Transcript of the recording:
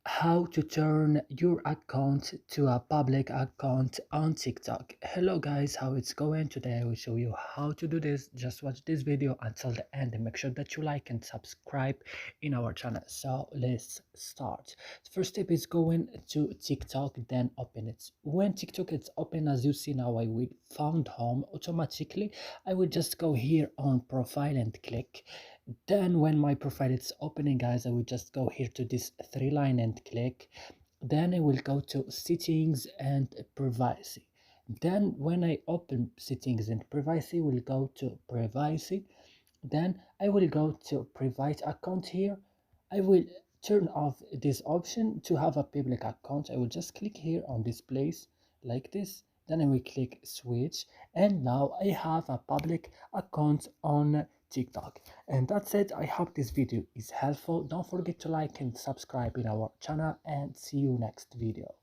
How to turn your account to a public account on TikTok. Hello guys, how it's going? Today I will show you how to do this. Just watch this video until the end and make sure that you like and subscribe in our channel. So let's start. The first step is going to TikTok, then open it. When TikTok is open, as you see now, I will found home automatically. I will just go here on profile and click. Then when my profile is opening, guys, I will just go here to this three line and click. Then I will go to settings and privacy. Then when I open settings and privacy, we'll go to privacy. Then I will go to private account here. I will turn off this option to have a public account. I will just click here on this place like this. Then I will click switch, and now I have a public account on TikTok. And that's it. I hope this video is helpful. Don't forget to like and subscribe in our channel, and see you next video.